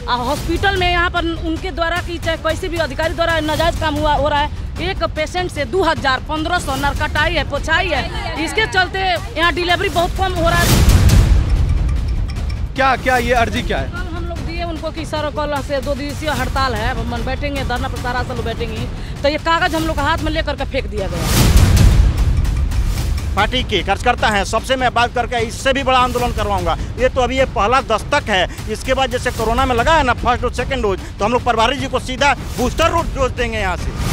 Hospital में यहाँ पर उनके द्वारा की चाहे कोई भी अधिकारी द्वारा नाजायज काम हो रहा है। एक पेशेंट से 2000, 1500 नरकटाई है, पोछाई है। इसके चलते यहाँ डिलीवरी बहुत कम हो रहा है। क्या ये अर्जी क्या है? कल हम लोग दिए उनको कि सर कल से 2 दिवसीय हड़ताल है, हम बैठेंगे धरना प्रदर्शन बैठेंगे, तो ये कागज हम लोग हाथ में लेकर के फेंक दिया गया। पार्टी के कार्यकर्ता हैं, सबसे मैं बात करके इससे भी बड़ा आंदोलन करवाऊंगा। ये तो अभी ये पहला दस्तक है। इसके बाद जैसे कोरोना में लगा है ना फर्स्ट डोज सेकंड डोज, तो हम लोग प्रभारी जी को सीधा बूस्टर डोज देंगे यहाँ से।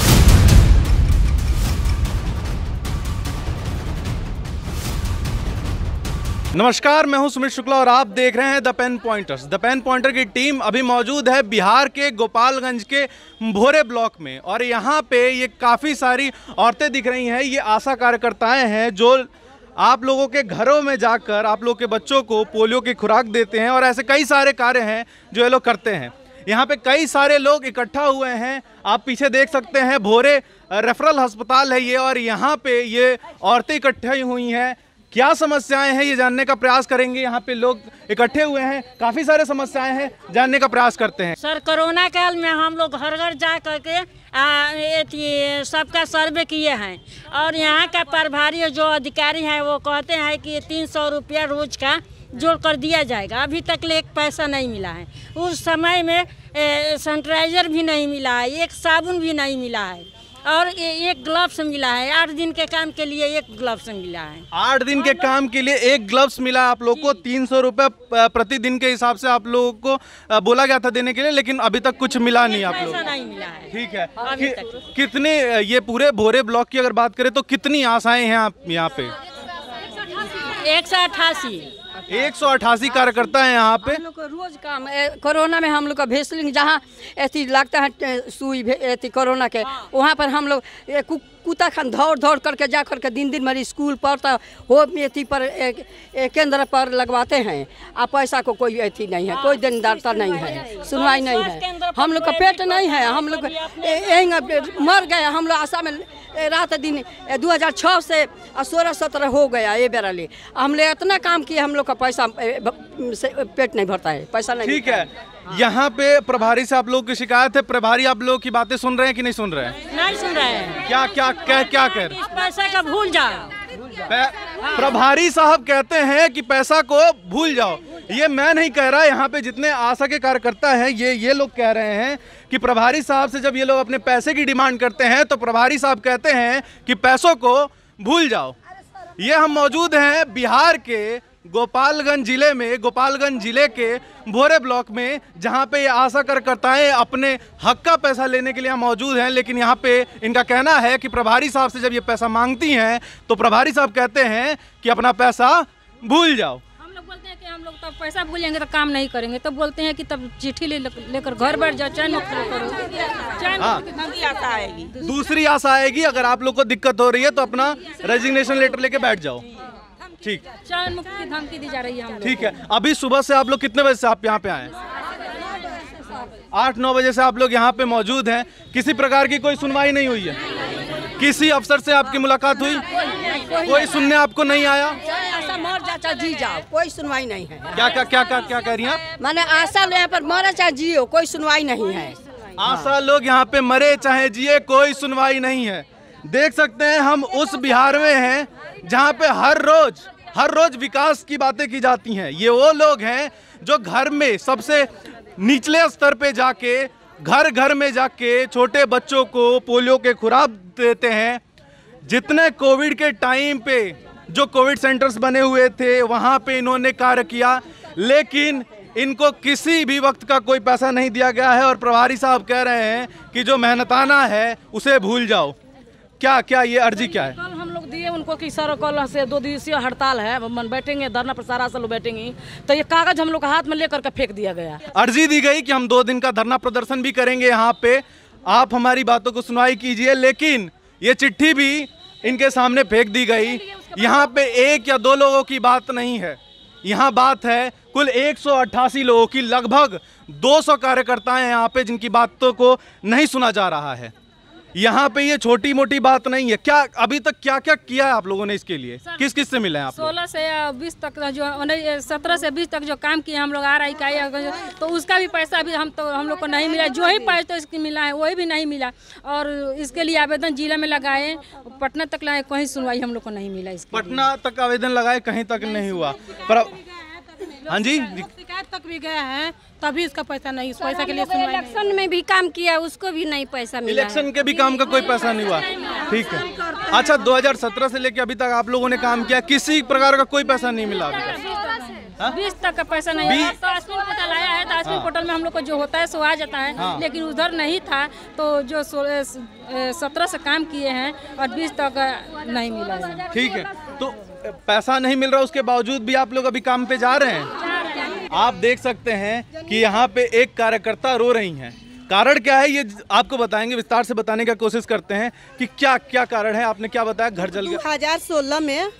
नमस्कार, मैं हूं सुमित शुक्ला और आप देख रहे हैं the pen pointers. The pen pointer की टीम अभी मौजूद है बिहार के गोपालगंज के भोरे ब्लॉक में और यहाँ पे ये काफ़ी सारी औरतें दिख रही हैं। ये आशा कार्यकर्ताएं हैं जो आप लोगों के घरों में जाकर आप लोगों के बच्चों को पोलियो की खुराक देते हैं और ऐसे कई सारे कार्य हैं जो ये लोग करते हैं। यहाँ पे कई सारे लोग इकट्ठा हुए हैं। आप पीछे देख सकते हैं भोरे रेफरल अस्पताल है ये, और यहाँ पे ये औरतें इकट्ठी हुई हैं। क्या समस्याएं हैं ये जानने का प्रयास करेंगे। यहाँ पे लोग इकट्ठे हुए हैं, काफ़ी सारे समस्याएं हैं, जानने का प्रयास करते हैं। सर, कोरोना काल में हम लोग घर घर जा करके सबका सर्वे किए हैं और यहाँ का प्रभारी जो अधिकारी हैं वो कहते हैं कि 300 रुपया रोज का जोड़ कर दिया जाएगा। अभी तक एक पैसा नहीं मिला है। उस समय में सैनिटाइजर भी नहीं मिला है, एक साबुन भी नहीं मिला है और एक ग्लव्स मिला है। 8 दिन के काम के लिए एक ग्लव्स मिला है। 8 दिन के काम के लिए एक ग्लव्स मिला आप लोग को। 300 रुपये प्रतिदिन के हिसाब से आप लोगों को बोला गया था देने के लिए, लेकिन अभी तक कुछ मिला नहीं आप लोग। पैसा नहीं मिला है। ठीक है। कितने ये पूरे भोरे ब्लॉक की अगर बात करें तो कितनी आशाएं हैं आप यहाँ पे? 188 कार्यकर्ता है यहाँ पे। हम लोग को रोज काम कोरोना में हम लोग का भेसलिंग जहाँ ऐसी लगता है सुई कोरोना के, वहाँ पर हम लोग कुत्ता खान दौड़ करके जा करके दिन मरी स्कूल पर तो हो एथी पर केंद्र पर लगवाते हैं। आप पैसा को कोई एथी नहीं है, कोई देनदारता नहीं है, सुनवाई नहीं है। हम लोग का पेट नहीं है, हम लोग मर गए। हम लोग आशा में रात दिन 2006 से 16-17 हो गया ये बेराली। हम लोग इतना काम किए, हम लोग का पैसा पेट नहीं भरता है, पैसा नहीं। ठीक है। यहाँ पे प्रभारी से आप लोग की शिकायत है। प्रभारी आप लोग की बातें सुन रहे हैं कि नहीं सुन रहे हैं? नहीं सुन रहे हैं। क्या कह इस पैसा का भूल जाओ। प्रभारी साहब कहते हैं कि पैसा को भूल जाओ। ये मैं नहीं कह रहा, यहाँ पे जितने आशा के कार्यकर्ता हैं ये लोग कह रहे हैं कि प्रभारी साहब से जब ये लोग अपने पैसे की डिमांड करते हैं तो प्रभारी साहब कहते हैं कि पैसों को भूल जाओ। ये हम मौजूद हैं बिहार के गोपालगंज जिले के भोरे ब्लॉक में, जहां पे ये आशा कार्यकर्ताएं अपने हक का पैसा लेने के लिए मौजूद हैं। लेकिन यहां पे इनका कहना है कि प्रभारी साहब से जब ये पैसा मांगती हैं तो प्रभारी साहब कहते हैं कि अपना पैसा भूल जाओ। हम लोग बोलते हैं कि हम लोग तब पैसा भूलेंगे तो काम नहीं करेंगे, तब बोलते हैं कि तब चिट्ठी लेकर घर बैठ जाओ, चैन मुक्त करो। दूसरी आशा आएगी, अगर आप लोग को दिक्कत हो रही है तो अपना रेजिग्नेशन लेटर लेके बैठ जाओ। ठीक, चयन मुक्त की धमकी दी जा रही है। ठीक है। अभी सुबह से आप लोग कितने बजे से आप यहाँ पे आए? 8-9 बजे से आप लोग यहाँ पे मौजूद हैं। किसी प्रकार की कोई सुनवाई नहीं हुई है? किसी अफसर से आपकी मुलाकात हुई? कोई सुनने आपको नहीं आया? मर जा जी जाओ, कोई सुनवाई नहीं है। क्या कह रही हैं? माने आशा यहाँ पर मरे चाहे जियो, कोई सुनवाई नहीं है। आशा लोग यहाँ पे मरे चाहे जिए, कोई सुनवाई नहीं है। देख सकते हैं हम उस बिहार में हैं जहाँ पे हर रोज विकास की बातें की जाती हैं। ये वो लोग हैं जो घर में सबसे निचले स्तर पे जाके घर में जाके छोटे बच्चों को पोलियो के खुराक देते हैं। जितने कोविड के टाइम पे जो कोविड सेंटर्स बने हुए थे वहाँ पे इन्होंने कार्य किया, लेकिन इनको किसी भी वक्त का कोई पैसा नहीं दिया गया है। और प्रभारी साहब कह रहे हैं कि जो मेहनताना है उसे भूल जाओ। क्या ये अर्जी क्या है? कल हम लोग दिए उनको कि सर कल से 2 दिवसीय हड़ताल है, हम बैठेंगे धरना प्रदर्शन बैठेंगे, तो ये कागज हम लोग हाथ में लेकर के फेंक दिया गया। अर्जी दी गई कि हम 2 दिन का धरना प्रदर्शन भी करेंगे यहाँ पे, आप हमारी बातों को सुनवाई कीजिए, लेकिन ये चिट्ठी भी इनके सामने फेंक दी गई। यहाँ पे 1 या 2 लोगों की बात नहीं है, यहाँ बात है कुल 188 लोगों की। लगभग 200 कार्यकर्ता हैं यहाँ पे जिनकी बातों को नहीं सुना जा रहा है। यहाँ पे ये छोटी मोटी बात नहीं है। क्या अभी तक क्या क्या किया है आप लोगों ने इसके लिए, किस किस से मिले हैं आप लोग? 16 से 20 तक जो 17 से 20 तक जो काम किए हम लोग RI तो उसका भी पैसा भी हम लोग को नहीं मिला। जो ही पैसा तो इसकी मिला है वही भी नहीं मिला। और इसके लिए आवेदन जिला में लगाए, पटना तक लाए, कहीं सुनवाई हम लोग को नहीं मिला। पटना तक आवेदन लगाए, कहीं तक नहीं हुआ। पर हाँ जी, शिकायत तक भी गया है, तभी इसका पैसा नहीं, इस पैसा के लिए सुनवाई नहीं। इलेक्शन में भी काम किया, उसको भी नहीं पैसा मिला। इलेक्शन के भी काम का कोई पैसा नहीं हुआ। ठीक है, अच्छा 2017 से लेके अभी तक आप लोगों ने काम किया, किसी प्रकार का कोई पैसा नहीं मिला अभी तक? 20 तक का पैसा नहीं है। तो आश्विन पोर्टल आया है, तो आश्विन पोर्टल में हम लोग को जो होता है सो आ जाता है, लेकिन उधर नहीं था। तो जो 17 से काम किए हैं और 20 तक नहीं मिला है। ठीक है, तो पैसा नहीं मिल रहा, उसके बावजूद भी आप लोग अभी काम पे जा रहे हैं। आप देख सकते हैं कि यहाँ पे एक कार्यकर्ता रो रही हैं। कारण क्या है ये आपको बताएंगे, विस्तार से बताने का कोशिश करते हैं कि क्या क्या कारण है। आपने क्या बताया, घर जल गया? 2016 में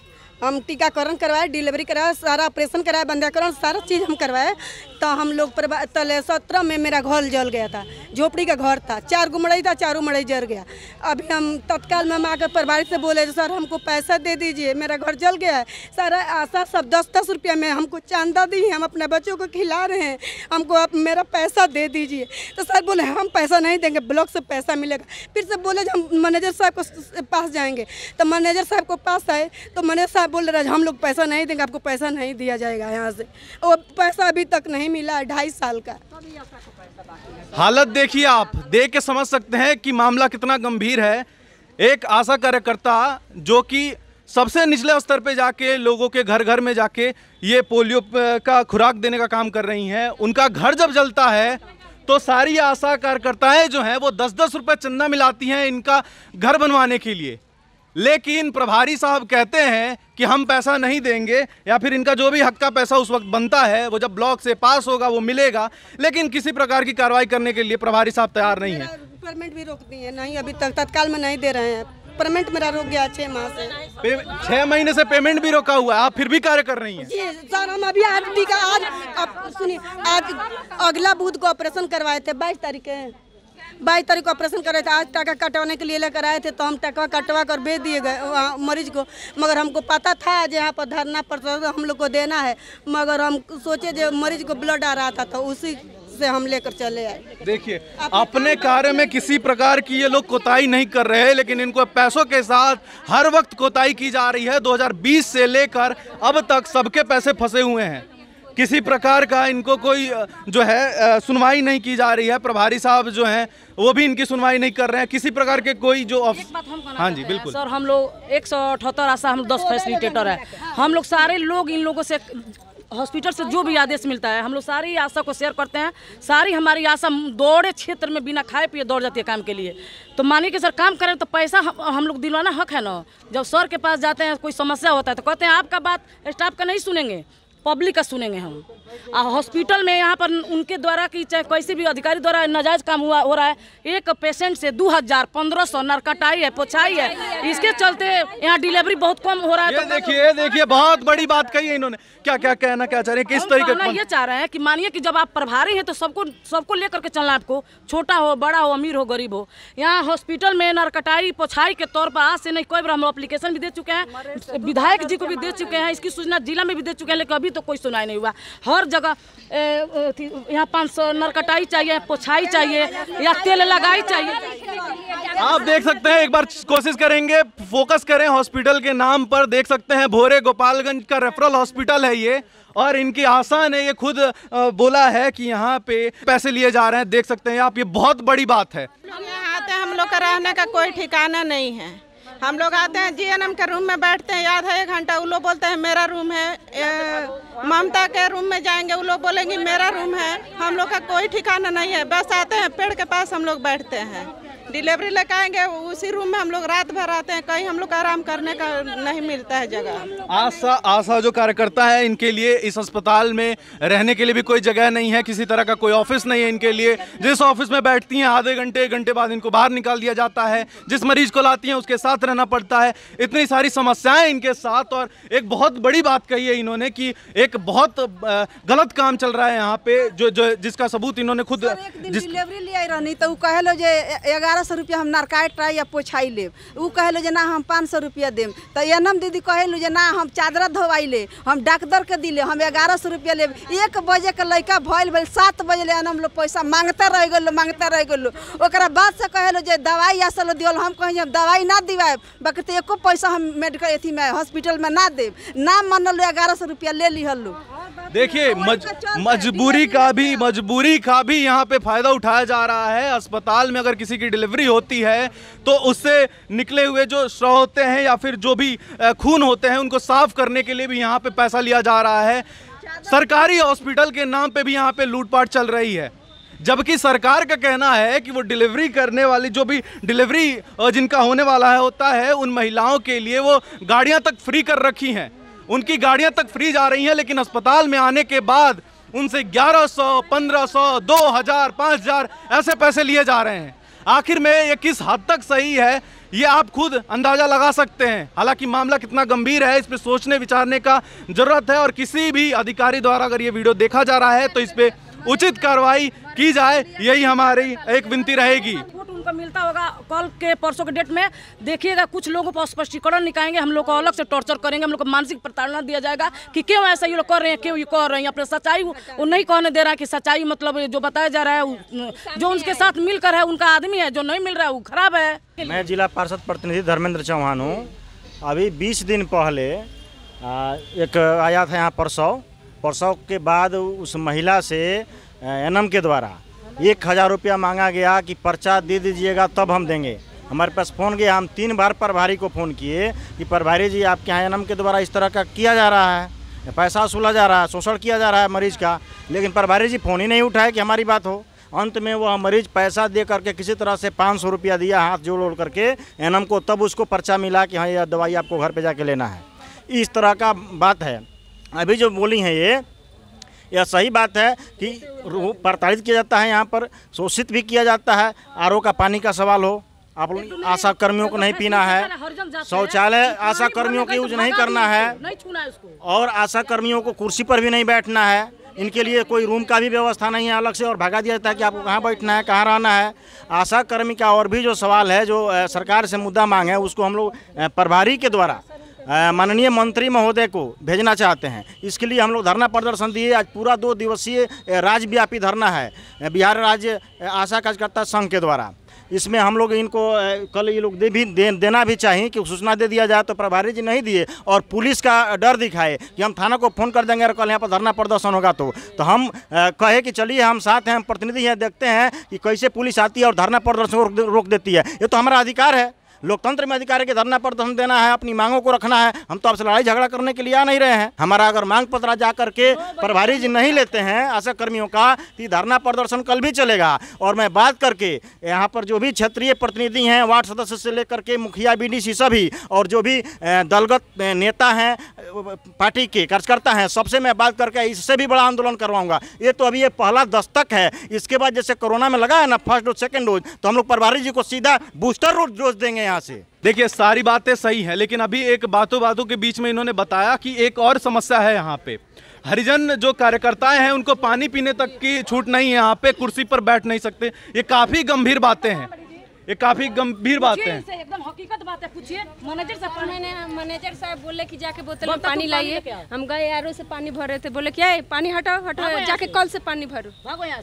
हम टीकाकरण करवाए, डिलीवरी कराए, सारा ऑपरेशन कराया, बंध्याकरण सारा चीज़ हम करवाए। तो हम लोग 17 में मेरा घर जल गया था, झोपड़ी का घर था, 4 गो मड़ई था, चारों मड़ई जल गया। अभी हम तत्काल में हम आकर प्रभारी से बोले सर हमको पैसा दे दीजिए, मेरा घर जल गया है। सारा आशा सब 10-10 रुपया में हमको चांदा दी, हम अपने बच्चों को खिला रहे हैं, हमको आप मेरा पैसा दे दीजिए। तो सर बोले हम पैसा नहीं देंगे, ब्लॉक से पैसा मिलेगा। फिर से बोले हम मैनेजर साहब को पास जाएंगे। तो मैनेजर साहब को पास आए तो मैनेजर साहब बोल रहे हम लोग पैसा नहीं देंगे, आपको पैसा नहीं दिया जाएगा यहाँ से। और पैसा अभी तक नहीं मिला, 2.5 साल का। हालत देखिए, आप देख के समझ सकते हैं कि मामला कितना गंभीर है। एक आशा कार्यकर्ता जो कि सबसे निचले स्तर पे जाके लोगों के घर घर में जाके ये पोलियो का खुराक देने का काम कर रही हैं, उनका घर जब जलता है तो सारी आशा कार्यकर्ताएं जो हैं वो 10-10 रुपये चंदा मिलाती हैं इनका घर बनवाने के लिए। लेकिन प्रभारी साहब कहते हैं कि हम पैसा नहीं देंगे, या फिर इनका जो भी हक का पैसा उस वक्त बनता है वो जब ब्लॉक से पास होगा वो मिलेगा। लेकिन किसी प्रकार की कार्रवाई करने के लिए प्रभारी साहब तैयार नहीं है। पेमेंट भी रोक दिए, नहीं अभी तक तत्काल में नहीं दे रहे हैं। पेमेंट मेरा रुक गया 6 माह से, 6 महीने से पेमेंट भी रोका हुआ है। आप फिर भी कार्य कर रही हैं? जी सर, हम अभी आज टीका अब सुनिए, आज अगला बुध को ऑपरेशन करवाए थे, 22 तारीख को ऑपरेशन कर रहे थे। आज टका कटवाने के लिए लेकर आए थे, तो हम टका कटवा कर भेज दिए गए मरीज को। मगर हमको पता था जो यहाँ पर धरना पड़ता था हम लोग को देना है, मगर हम सोचे जो मरीज को ब्लड आ रहा था तो उसी से हम लेकर चले आए। देखिए, अपने कार्य में किसी प्रकार की ये लोग कोताही नहीं कर रहे हैं, लेकिन इनको पैसों के साथ हर वक्त कोताही की जा रही है। 2020 से लेकर अब तक सबके पैसे फंसे हुए हैं, किसी प्रकार का इनको कोई जो है सुनवाई नहीं की जा रही है। प्रभारी साहब जो हैं वो भी इनकी सुनवाई नहीं कर रहे हैं, किसी प्रकार के कोई जो हाँ जी बिल्कुल सर, हम लोग 178 आशा, हम 10 फैसिलिटेटर है। हम लोग सारे लोग इन लोगों से हॉस्पिटल से जो भी आदेश मिलता है हम लोग सारी आशा को शेयर करते हैं। सारी हमारी आशा दौड़े क्षेत्र में बिना खाए पिए दौड़ जाती है काम के लिए। तो मानिए कि सर काम करें तो पैसा हम लोग दिलवाना हक है ना। जब सर के पास जाते हैं कोई समस्या होता है तो कहते हैं आपका बात स्टाफ का नहीं सुनेंगे, पब्लिक का सुनेंगे हम। हॉस्पिटल में यहाँ पर उनके द्वारा कि चाहे किसी भी अधिकारी द्वारा नाजायज काम हो रहा है। एक पेशेंट से 2000, 1500 नरकटाई है, पोछाई है, इसके चलते यहाँ डिलीवरी बहुत कम हो रहा है। ये देखिए बहुत बड़ी बात कही है इन्होंने। क्या क्या कहना क्या चाह रहे हैं, किस तरीके से? ये चाह रहे हैं कि मानिए कि जब आप प्रभारी हैं तो सबको लेकर के चलना, आपको छोटा हो बड़ा हो अमीर हो गरीब हो। यहाँ हॉस्पिटल में नरकटाई पोछाई के तौर पर आज से नहीं, कोई बार हम एप्लीकेशन भी दे चुके हैं, विधायक जी को भी दे चुके हैं, इसकी सूचना जिला में भी दे चुके हैं, लेकिन अभी तो कोई सुनाई नहीं हुआ। हर जगह यहाँ 500 नरकटाई चाहिए, पोछाई चाहिए या तेल लगाई चाहिए। आप देख सकते हैं, एक बार कोशिश करेंगे, फोकस करें हॉस्पिटल के नाम पर। देख सकते हैं भोरे गोपालगंज का रेफरल हॉस्पिटल है ये, और इनकी आशा ने ये खुद बोला है कि यहाँ पे पैसे लिए जा रहे हैं। देख सकते हैं आप, ये बहुत बड़ी बात है। यहाँ आते हैं, हम लोग का रहने का कोई ठिकाना नहीं है। हम लोग आते हैं जीएनएम के रूम में बैठते हैं, याद है 1 घंटा, वो लोग बोलते हैं मेरा रूम है। ममता के रूम में जाएंगे, वो लोग बोलेंगे मेरा रूम है। हम लोग का कोई ठिकाना नहीं है, बस आते हैं पेड़ के पास हम लोग बैठते हैं, डिलीवरी लेकर आएंगे, उसी रूम में हम लोग रात भर आते हैं। कहीं हम लोग का आराम करने का नहीं मिलता है जगह। आशा जो कार्यकर्ता है, इनके लिए इस अस्पताल में रहने के लिए भी कोई जगह नहीं है, किसी तरह का कोई ऑफिस नहीं है इनके लिए। जिस ऑफिस में बैठती हैं आधे घंटे 1 घंटे बाद इनको बाहर निकाल दिया जाता है, जिस मरीज को लाती हैं उसके साथ रहना पड़ता है। इतनी सारी समस्याएं इनके साथ। और एक बहुत बड़ी बात कही है इन्होंने कि एक बहुत गलत काम चल रहा है यहाँ पे, जो जिसका सबूत इन्होंने खुद डिलीवरी ले रहनी तो कहे लो 11 1100 रुपया हम नारकाइट या पोछाई लेब, उ कहलो जे ना हम 500 रुपया देम। तो एनम दीदी कहलू जे ना हम चादरा धोवाई ले, हम डॉक्टर के दिले, हम 1100 रुपया लेब। 1 बजे के लड़का भइल 7 बजे ले एनम लोग पैसा मांगते रह गेलो। ओकरा बाद से कहलो जे दवाई असल दियल, हम कहीं हम दवाई ना दिवाए, बाकी तो एको पैसा हम मेडिकल एथी में हॉस्पिटल में ना देब, ना मनल 1100 रुपया ले लिहल। देखिए मजबूरी का भी यहाँ पे फायदा उठाया जा रहा है। अस्पताल में अगर किसी की डिलीवरी होती है तो उससे निकले हुए जो स्राव होते हैं या फिर जो भी खून होते हैं उनको साफ करने के लिए भी यहाँ पे पैसा लिया जा रहा है। सरकारी हॉस्पिटल के नाम पे भी यहाँ पे लूटपाट चल रही है, जबकि सरकार का कहना है कि वो डिलीवरी करने वाली जो भी डिलीवरी जिनका होने वाला है होता है उन महिलाओं के लिए वो गाड़ियाँ तक फ्री कर रखी हैं, उनकी गाड़ियाँ तक फ्री जा रही हैं। लेकिन अस्पताल में आने के बाद उनसे 1100, 1500, 2000, 5000 ऐसे पैसे लिए जा रहे हैं। आखिर में ये किस हद तक सही है ये आप खुद अंदाज़ा लगा सकते हैं। हालांकि मामला कितना गंभीर है इस पे सोचने विचारने का ज़रूरत है और किसी भी अधिकारी द्वारा अगर ये वीडियो देखा जा रहा है तो इस पे उचित कार्रवाई की जाए, यही हमारी एक विनती रहेगी। उनका मिलता होगा कल के परसों के डेट में, देखिएगा कुछ लोगों पर स्पष्टीकरण निकालेंगे, हम लोग को अलग से टॉर्चर करेंगे, हम लोग को मानसिक प्रताड़ना दिया जाएगा कि क्यों ऐसा ये लोग कर रहे हैं, क्यों ये कर रहे हैं। अपने सच्चाई वो नहीं कहने दे रहा है कि सच्चाई मतलब जो बताया जा रहा है जो उनके साथ मिलकर है उनका आदमी है, जो नहीं मिल रहा है वो खराब है। मैं जिला पार्षद प्रतिनिधि धर्मेंद्र चौहान हूँ। अभी 20 दिन पहले एक आया था यहाँ प्रसव के बाद उस महिला से एनएम के द्वारा 1000 रुपया मांगा गया कि पर्चा दे दीजिएगा तब हम देंगे। हमारे पास फ़ोन गया, हम 3 बार प्रभारी को फ़ोन किए कि प्रभारी जी आपके यहाँ एनएम के द्वारा इस तरह का किया जा रहा है, पैसा वसूला जा रहा है, शोषण किया जा रहा है मरीज का, लेकिन प्रभारी जी फ़ोन ही नहीं उठाए कि हमारी बात हो। अंत में वह मरीज पैसा दे करके किसी तरह से 500 रुपया दिया हाथ जोड़ करके एनएम को, तब उसको पर्चा मिला कि हाँ यह दवाई आपको घर पर जाके लेना है। इस तरह का बात है। अभी जो बोली हैं यह सही बात है कि प्रताड़ित किया जाता है, यहाँ पर शोषित भी किया जाता है। आरओ का पानी का सवाल हो, आप आशा कर्मियों को नहीं पीना है, शौचालय आशा कर्मियों को यूज नहीं करना है और आशा कर्मियों को कुर्सी पर भी नहीं बैठना है। इनके लिए कोई रूम का भी व्यवस्था नहीं है अलग से और भगा दिया जाता है कि आपको कहाँ बैठना है, कहाँ रहना है। आशा कर्मी का और भी जो सवाल है, जो सरकार से मुद्दा मांग है, उसको हम लोग प्रभारी के द्वारा माननीय मंत्री महोदय को भेजना चाहते हैं। इसके लिए हम लोग धरना प्रदर्शन दिए। आज पूरा 2 दिवसीय राज्यव्यापी धरना है बिहार राज्य आशा कार्यकर्ता संघ के द्वारा। इसमें हम लोग इनको कल ये लोग देना भी चाहिए कि सूचना दे दिया जाए, तो प्रभारी जी नहीं दिए और पुलिस का डर दिखाए कि हम थाना को फ़ोन कर देंगे और कल यहाँ पर धरना प्रदर्शन होगा। तो हम कहे कि चलिए हम साथ हैं, हम प्रतिनिधि हैं, देखते हैं कि कैसे पुलिस आती है और धरना प्रदर्शन रोक देती है। ये तो हमारा अधिकार है, लोकतंत्र में अधिकार के धरना प्रदर्शन देना है, अपनी मांगों को रखना है। हम तो आपसे लड़ाई झगड़ा करने के लिए आ नहीं रहे हैं। हमारा अगर मांग पत्र जा करके प्रभारी जी नहीं लेते हैं आशा कर्मियों का, तो धरना प्रदर्शन कल भी चलेगा। और मैं बात करके यहाँ पर जो भी क्षेत्रीय प्रतिनिधि हैं, वार्ड सदस्य से लेकर के मुखिया, बीडीसी सभी, और जो भी दलगत नेता हैं, पार्टी के कार्यकर्ता हैं, सबसे मैं बात करके इससे भी बड़ा आंदोलन करवाऊंगा। ये तो अभी ये पहला दस्तक है। इसके बाद जैसे कोरोना में लगा है ना फर्स्ट डोज सेकेंड डोज, तो हम लोग प्रभारी जी को सीधा बूस्टर डोज देंगे। से देखिए सारी बातें सही हैं, लेकिन अभी एक बातों के बीच में इन्होंने बताया कि एक और समस्या है यहाँ पे। हरिजन जो कार्यकर्ताएं हैं उनको पानी पीने तक की छूट नहीं है, यहाँ पे कुर्सी पर बैठ नहीं सकते। ये काफी गंभीर बातें हैं, ये काफी गंभीर बातें हैं। एकदम हकीकत बात है। पूछिए मैनेजर साहब, मैनेजर साहब बोले कि जाके बोतल में पानी लाइए। हम गए आरओ से पानी भर रहे थे, बोले क्या है पानी हटाओ जाके कल से पानी भरो।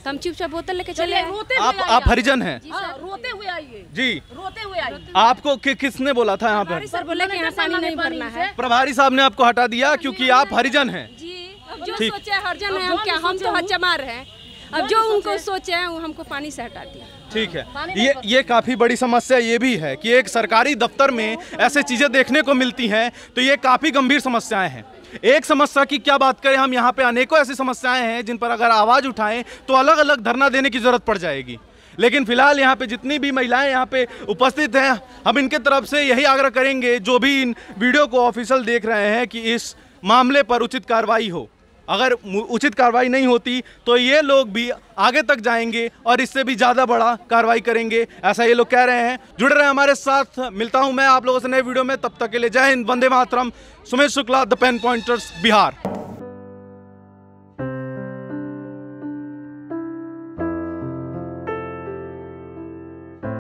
हम चुपचाप बोतल लेके चले। आप हरिजन हैं? रोते हुए आइए जी, रोते हुए आइए। आपको किसने बोला था यहाँ पर? सर बोले कि यहाँ पानी नहीं भरना है। प्रभारी साहब ने आपको हटा दिया क्योंकि आप हरिजन हैं? अब जो सोचे हरिजन है, हम क्या, हम तो हचमार हैं। अब जो उनको सोचे हैं वो हमको पानी से हटा दिया। ठीक है, ये काफ़ी बड़ी समस्या ये भी है कि एक सरकारी दफ्तर में ऐसे चीज़ें देखने को मिलती हैं, तो ये काफ़ी गंभीर समस्याएं हैं। एक समस्या की क्या बात करें, हम यहाँ पे अनेकों ऐसी समस्याएं हैं जिन पर अगर आवाज़ उठाएं तो अलग अलग धरना देने की ज़रूरत पड़ जाएगी। लेकिन फिलहाल यहाँ पे जितनी भी महिलाएं यहाँ पे उपस्थित हैं, हम इनके तरफ से यही आग्रह करेंगे, जो भी इन वीडियो को ऑफिशियल देख रहे हैं, कि इस मामले पर उचित कार्रवाई हो। अगर उचित कार्रवाई नहीं होती तो ये लोग भी आगे तक जाएंगे और इससे भी ज़्यादा बड़ा कार्रवाई करेंगे, ऐसा ये लोग कह रहे हैं। जुड़े रहे हमारे साथ, मिलता हूं मैं आप लोगों से नए वीडियो में। तब तक के लिए जय हिंद, वंदे मातरम। Sumesh Shukla, the pen pointers, Bihar.